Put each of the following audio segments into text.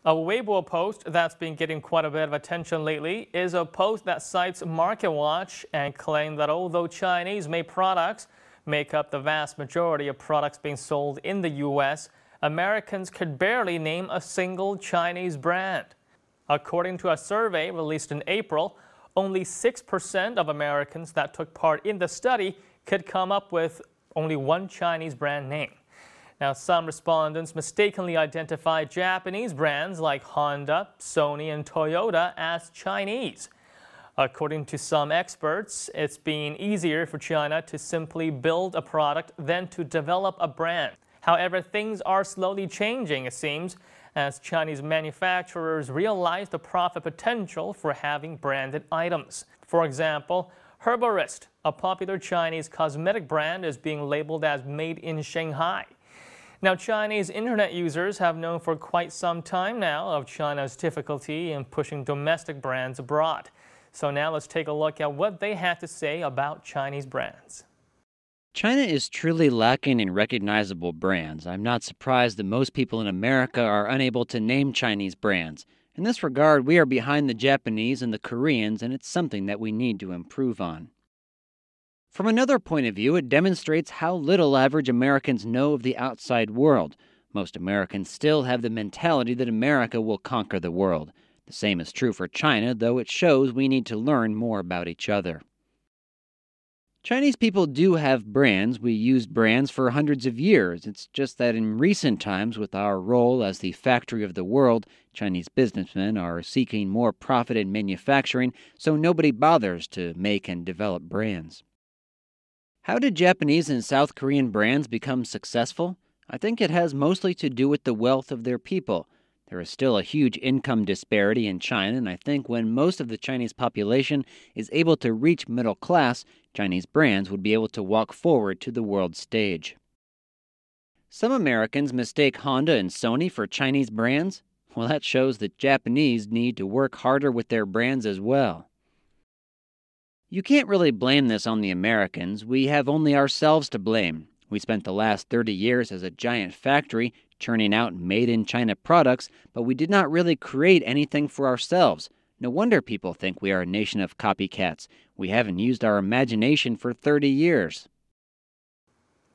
A Weibo post that's been getting quite a bit of attention lately is a post that cites MarketWatch and claims that although Chinese-made products make up the vast majority of products being sold in the U.S., Americans could barely name a single Chinese brand. According to a survey released in April, only 6% of Americans that took part in the study could come up with only one Chinese brand name. Now, some respondents mistakenly identify Japanese brands like Honda, Sony, and Toyota as Chinese. According to some experts, it's been easier for China to simply build a product than to develop a brand. However, things are slowly changing, it seems, as Chinese manufacturers realize the profit potential for having branded items. For example, Herborist, a popular Chinese cosmetic brand, is being labeled as made in Shanghai. Now, Chinese internet users have known for quite some time now of China's difficulty in pushing domestic brands abroad. So now let's take a look at what they had to say about Chinese brands. China is truly lacking in recognizable brands. I'm not surprised that most people in America are unable to name Chinese brands. In this regard, we are behind the Japanese and the Koreans, and it's something that we need to improve on. From another point of view, it demonstrates how little average Americans know of the outside world. Most Americans still have the mentality that America will conquer the world. The same is true for China, though it shows we need to learn more about each other. Chinese people do have brands. We used brands for hundreds of years. It's just that in recent times, with our role as the factory of the world, Chinese businessmen are seeking more profit in manufacturing, so nobody bothers to make and develop brands. How did Japanese and South Korean brands become successful? I think it has mostly to do with the wealth of their people. There is still a huge income disparity in China, and I think when most of the Chinese population is able to reach middle class, Chinese brands would be able to walk forward to the world stage. Some Americans mistake Honda and Sony for Chinese brands. Well, that shows that Japanese need to work harder with their brands as well. You can't really blame this on the Americans. We have only ourselves to blame. We spent the last 30 years as a giant factory churning out made-in-China products, but we did not really create anything for ourselves. No wonder people think we are a nation of copycats. We haven't used our imagination for 30 years.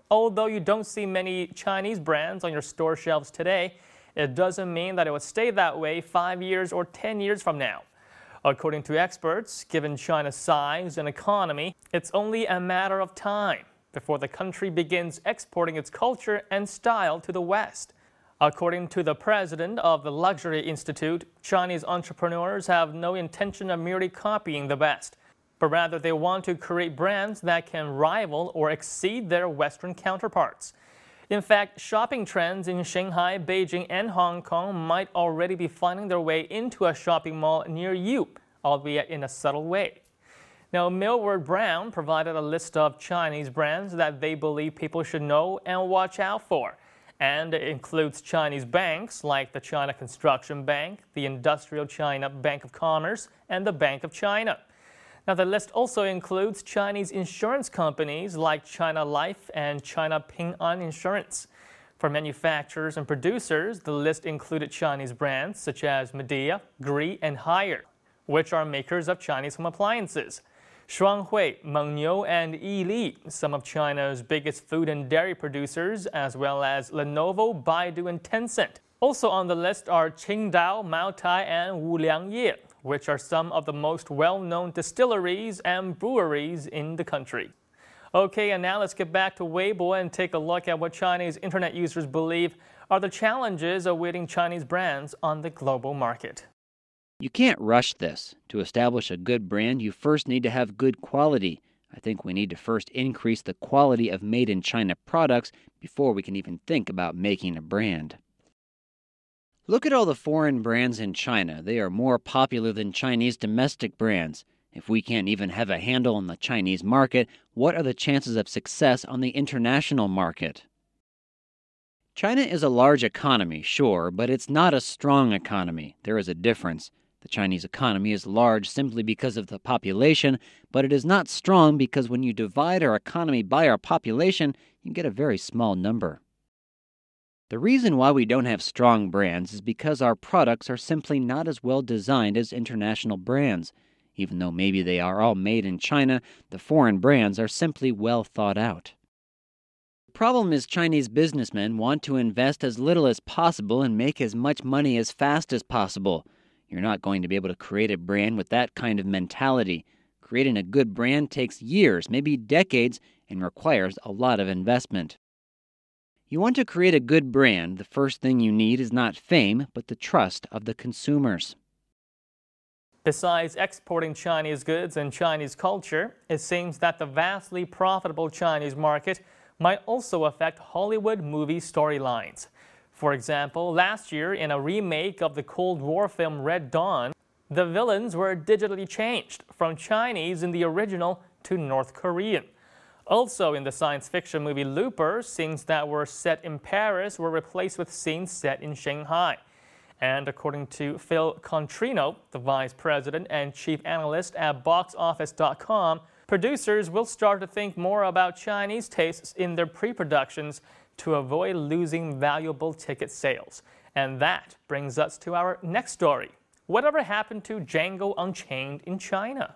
Although you don't see many Chinese brands on your store shelves today, it doesn't mean that it will stay that way 5 years or 10 years from now. According to experts, given China's size and economy, it's only a matter of time before the country begins exporting its culture and style to the West. According to the president of the Luxury Institute, Chinese entrepreneurs have no intention of merely copying the best, but rather they want to create brands that can rival or exceed their Western counterparts. In fact, shopping trends in Shanghai, Beijing, and Hong Kong might already be finding their way into a shopping mall near you, albeit in a subtle way. Now, Millwardbrown provided a list of Chinese brands that they believe people should know and watch out for. And it includes Chinese banks like the China Construction Bank, the Industrial China Bank of Commerce, and the Bank of China. Now, the list also includes Chinese insurance companies like China Life and China Ping An Insurance. For manufacturers and producers, the list included Chinese brands such as Midea, Gree, and Haier, which are makers of Chinese home appliances. Shuanghui, Mengniu, and Yili, some of China's biggest food and dairy producers, as well as Lenovo, Baidu, and Tencent. Also on the list are Qingdao, Maotai, and Wuliangye, which are some of the most well-known distilleries and breweries in the country. Okay, and now let's get back to Weibo and take a look at what Chinese internet users believe are the challenges awaiting Chinese brands on the global market. You can't rush this. To establish a good brand, you first need to have good quality. I think we need to first increase the quality of made-in-China products before we can even think about making a brand. Look at all the foreign brands in China. They are more popular than Chinese domestic brands. If we can't even have a handle on the Chinese market, what are the chances of success on the international market? China is a large economy, sure, but it's not a strong economy. There is a difference. The Chinese economy is large simply because of the population, but it is not strong because when you divide our economy by our population, you get a very small number. The reason why we don't have strong brands is because our products are simply not as well designed as international brands. Even though maybe they are all made in China, the foreign brands are simply well thought out. The problem is Chinese businessmen want to invest as little as possible and make as much money as fast as possible. You're not going to be able to create a brand with that kind of mentality. Creating a good brand takes years, maybe decades, and requires a lot of investment. You want to create a good brand, the first thing you need is not fame, but the trust of the consumers. Besides exporting Chinese goods and Chinese culture, it seems that the vastly profitable Chinese market might also affect Hollywood movie storylines. For example, last year in a remake of the Cold War film Red Dawn, the villains were digitally changed from Chinese in the original to North Korean. Also in the science fiction movie Looper, scenes that were set in Paris were replaced with scenes set in Shanghai. And according to Phil Contrino, the vice president and chief analyst at boxoffice.com, producers will start to think more about Chinese tastes in their pre-productions to avoid losing valuable ticket sales. And that brings us to our next story. Whatever happened to Django Unchained in China?